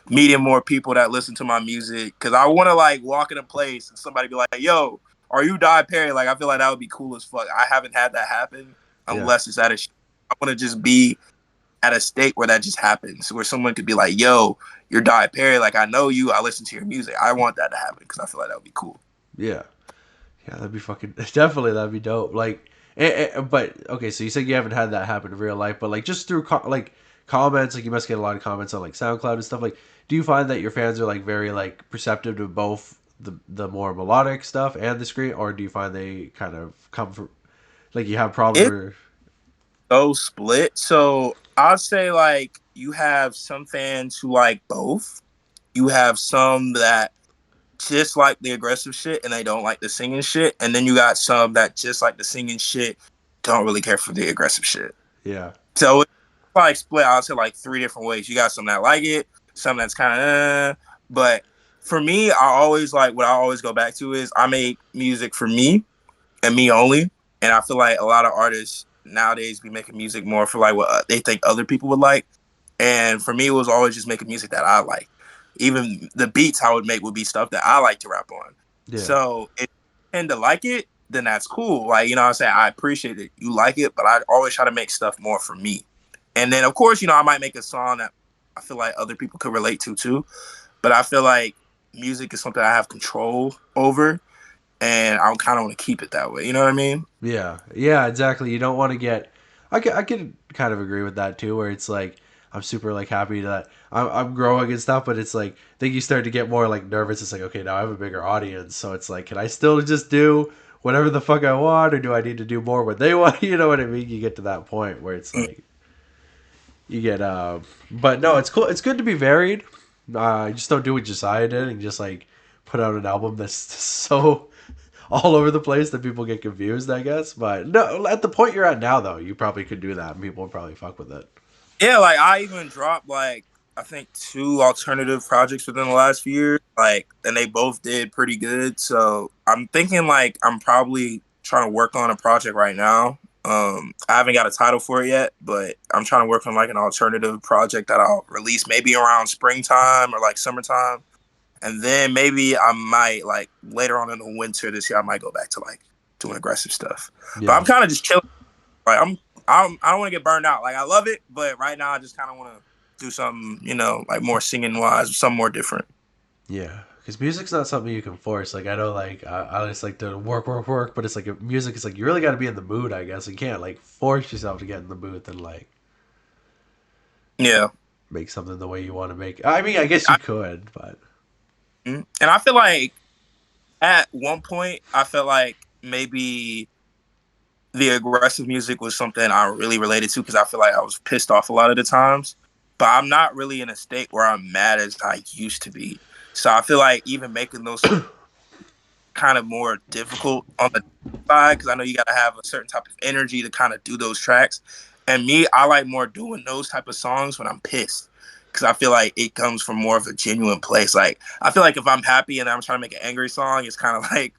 meeting more people that listen to my music. Cause I want to like walk in a place and somebody be like, yo, are you DiePerry? Like, I feel like that would be cool as fuck. I haven't had that happen Yeah. unless it's at a I want to just be at a state where that just happens, where someone could be like, yo, you're DiePerry. Like, I know you. I listen to your music. I want that to happen because I feel like that would be cool. Yeah. Yeah. That'd be fucking definitely that'd be dope. Like, but okay, so you said you haven't had that happen in real life, but like just through like comments, like you must get a lot of comments on like SoundCloud and stuff. Like, do you find that your fans are like very like perceptive to both the more melodic stuff and the screen, or do you find they kind of come from like you have problems It's where so split. So I'd say like you have some fans who like both. You have some that just like the aggressive shit and they don't like the singing shit. And then you got some that just like the singing shit, don't really care for the aggressive shit. yeah, So it's like split, I'll say like 3 different ways. You got some that like it, some that's kind of, but for me, I always like what I always go back to is I make music for me and me only. And I feel like a lot of artists nowadays be making music more for like what they think other people would like. And for me, it was always just making music that I like. Even the beats I would make would be stuff that I like to rap on. yeah, So if you tend to like it, then that's cool. Like, you know what I'm saying? I appreciate it. You like it, but I always try to make stuff more for me. And then, of course, I might make a song that I feel like other people could relate to too. But I feel like music is something I have control over, and I kind of want to keep it that way. You know what I mean? yeah, yeah, exactly. You don't want to get. I can kind of agree with that too, where it's like I'm super like happy that I'm growing and stuff, but it's like I think you start to get more like nervous. It's like okay, now I have a bigger audience, so it's like can I still just do whatever the fuck I want, or do I need to do more what they want? You know what I mean? You get to that point where it's like you get but no, it's cool. It's good to be varied. You just don't do what Josiah did and just like put out an album that's so all over the place that people get confused, I guess. But no, at the point you're at now, though, you probably could do that, and people would probably fuck with it. Yeah, like I even dropped like I think two alternative projects within the last few years, like, and they both did pretty good. So I'm thinking like I'm probably trying to work on a project right now. I haven't got a title for it yet, but I'm trying to work on like an alternative project that I'll release maybe around springtime or like summertime, and then maybe I might like later on in the winter this year I might go back to like doing aggressive stuff. But I'm Yeah, kind of just chilling. Like I don't want to get burned out. Like I love it, but right now I just kind of want to do something, like more singing wise, something more different. yeah. Because music's not something you can force. Like I know, like I just like to work, work, work, but it's like music is like you really got to be in the mood. I guess you can't like force yourself to get in the mood and like Yeah, make something the way you want to make. I mean, I guess you I, could, but and I feel like at one point I felt like maybe the aggressive music was something I really related to because I feel like I was pissed off a lot of the times. But I'm not really in a state where I'm mad as I used to be. So I feel like even making those kind of more difficult on the side because I know you got to have a certain type of energy to kind of do those tracks. And me, I like more doing those type of songs when I'm pissed because I feel like it comes from more of a genuine place. Like I feel like if I'm happy and I'm trying to make an angry song, it's kind of like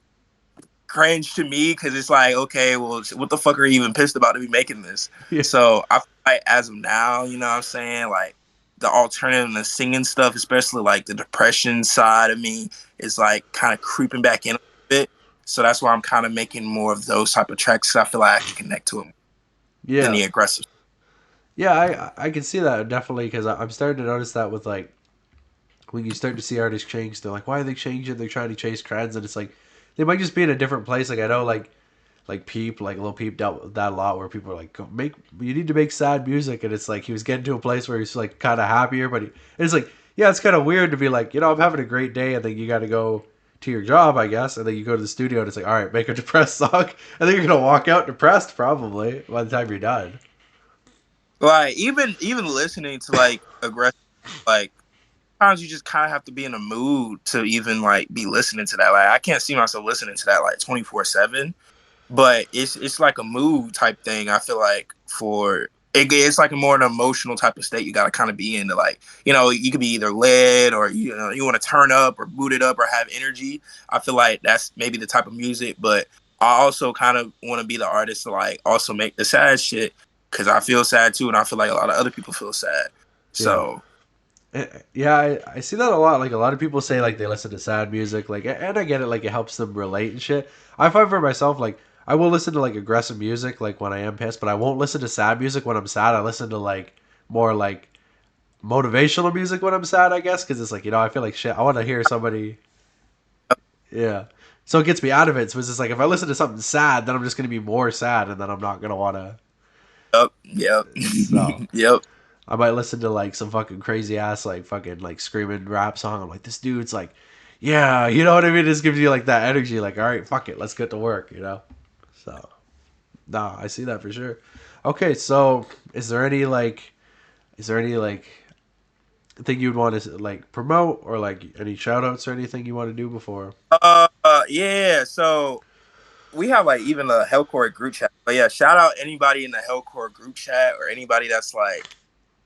cringe to me because it's like, okay, well, what the fuck are you even pissed about to be making this? yeah, So I feel like as of now, you know what I'm saying? Like the alternative and the singing stuff, especially like the depression side of me, is like kind of creeping back in a bit. So that's why I'm kind of making more of those type of tracks because I feel like I can connect to them than yeah, the aggressive. yeah. I can see that definitely because I'm starting to notice that with like when you start to see artists change, they're like, why are they changing? They're trying to chase trends, and it's like they might just be in a different place. Like I know, like Peep, like Lil Peep dealt with that a lot, where people are like, make you need to make sad music, and it's like he was getting to a place where he's like kind of happier, but it's like yeah, it's kind of weird to be like, I'm having a great day, and then you got to go to your job, I guess, and then you go to the studio, and it's like, all right, make a depressed song, and then you're gonna walk out depressed probably by the time you're done. Like even listening to like aggressive, like sometimes you just kind of have to be in a mood to even like be listening to that. Like I can't see myself listening to that like 24/7. But it's like a mood type thing. I feel like it's like a more an emotional type of state you got to kind of be in to like you could be either led or you want to turn up or boot it up or have energy. I feel like that's maybe the type of music, but I also kind of want to be the artist to like also make the sad shit because I feel sad too, and I feel like a lot of other people feel sad. Yeah. So Yeah, I see that a lot. Like a lot of people say, like they listen to sad music, like, and I get it, like it helps them relate and shit. I find for myself, like I will listen to like aggressive music, like when I am pissed, but I won't listen to sad music when I'm sad. I listen to like more like motivational music when I'm sad, I guess, because it's like I feel like shit. I want to hear somebody, yeah. So it gets me out of it. So it's just like if I listen to something sad, then I'm just gonna be more sad, and then I'm not gonna want to. yep, So yep. I might listen to like some fucking crazy ass like fucking like screaming rap song. I'm like, this dude's like, yeah, you know what I mean? It just gives you like that energy, like, all right, fuck it, let's get to work. So, nah, I see that for sure. Okay, so is there any like thing you'd want to like promote or like any shout outs or anything you want to do before? Yeah. So we have like even the Hellcore group chat. But yeah, shout out anybody in the Hellcore group chat or anybody that's like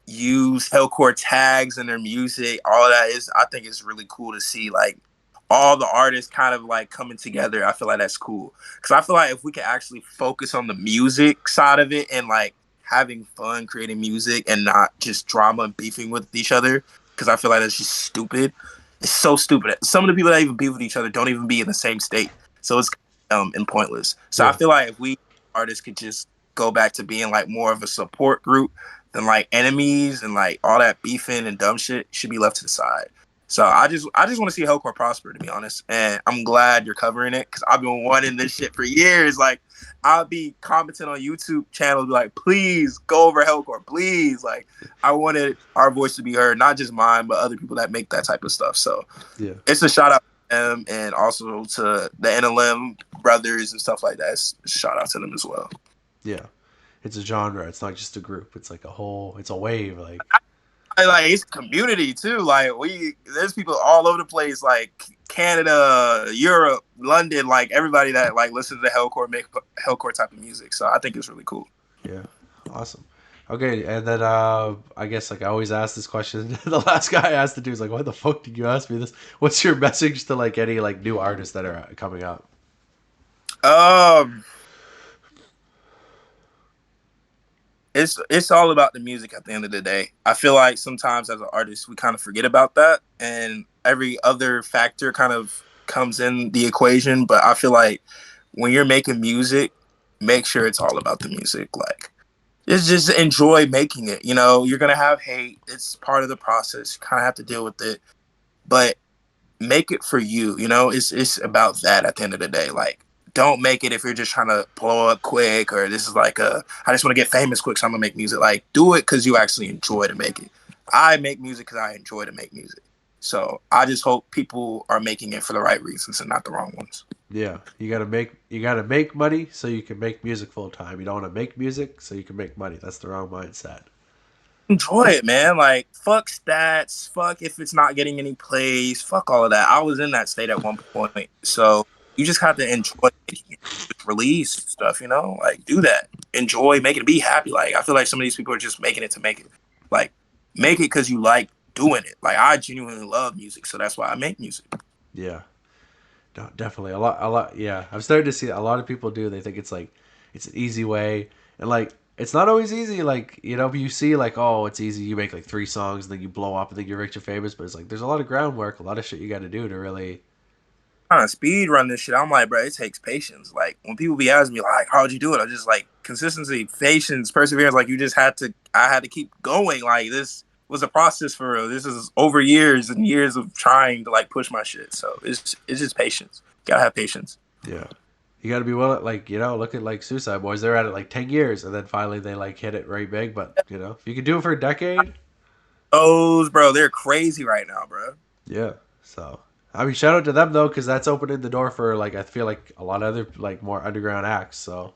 use Hellcore tags in their music. All of that is, I think, it's really cool to see like all the artists kind of like coming together. I feel like that's cool because I feel like if we could actually focus on the music side of it and like having fun creating music and not just drama and beefing with each other, because I feel like that's just stupid. It's so stupid. Some of the people that even beef with each other don't even be in the same state, so it's and pointless. So I Yeah, feel like if we artists could just go back to being like more of a support group than like enemies and like all that beefing and dumb shit should be left to the side. So I just want to see Hellcore prosper, to be honest, and I'm glad you're covering it because I've been wanting this shit for years. Like I'll be commenting on YouTube channels like, please go over Hellcore, please. Like I wanted our voice to be heard, not just mine, but other people that make that type of stuff. So yeah, it's a shout out to them and also to the NLM brothers and stuff like that. It's a shout out to them as well. yeah. It's a genre. It's not just a group. It's like a whole. It's a wave. Like Like it's community too. Like there's people all over the place, like Canada, Europe, London, like everybody that like listens to Hellcore make Hellcore type of music. So I think it's really cool. Yeah, awesome. Okay, and then I guess like I always ask this question. The last guy I asked to do is like, "Why the fuck did you ask me this? What's your message to like any like new artists that are coming up?" Um, it's all about the music at the end of the day. I feel like sometimes as an artist we kind of forget about that, and every other factor kind of comes in the equation. But I feel like when you're making music, make sure it's all about the music. Like just enjoy making it. You know, you're gonna have hate. It's part of the process. You kind of have to deal with it, but make it for you. You know, it's about that at the end of the day. Like, don't make it if you're just trying to blow up quick or this is like I just want to get famous quick, so I'm gonna make music. Like, do it because you actually enjoy to make it. I make music because I enjoy to make music. So I just hope people are making it for the right reasons and not the wrong ones. Yeah, you gotta make money so you can make music full time. You don't want to make music so you can make money. That's the wrong mindset. Enjoy it, man. Like, fuck stats. Fuck if it's not getting any plays. Fuck all of that. I was in that state at one point. So you just have to enjoy making it. Just release stuff, you know? Like, do that. Enjoy making it. Be happy. Like, I feel like some of these people are just making it to make it. Like, make it because you like doing it. Like, I genuinely love music. So that's why I make music. Yeah, no, definitely a lot. Yeah, I'm starting to see a lot of people do. They think it's like it's an easy way, and like it's not always easy. Like you see like oh, it's easy. You make like three songs, and then you blow up, and then you're rich and famous. But it's like there's a lot of groundwork, a lot of shit you got to do to really. Trying to speed run this shit. I'm like, bro, it takes patience. Like when people be asking me, like, how'd you do it? I'm just like, consistency, patience, perseverance. Like you just had to, I had to keep going. Like this was a process for real. This is over years and years of trying to like push my shit. So it's just patience. Gotta have patience. Yeah, you got to be willing. Like look at like Suicide Boys. They're at it like 10 years, and then finally they like hit it right big. But if you can do it for a decade, Those, bro, they're crazy right now, bro. yeah. So I mean, shout out to them though, because that's opening the door for like I feel like a lot of other like more underground acts. So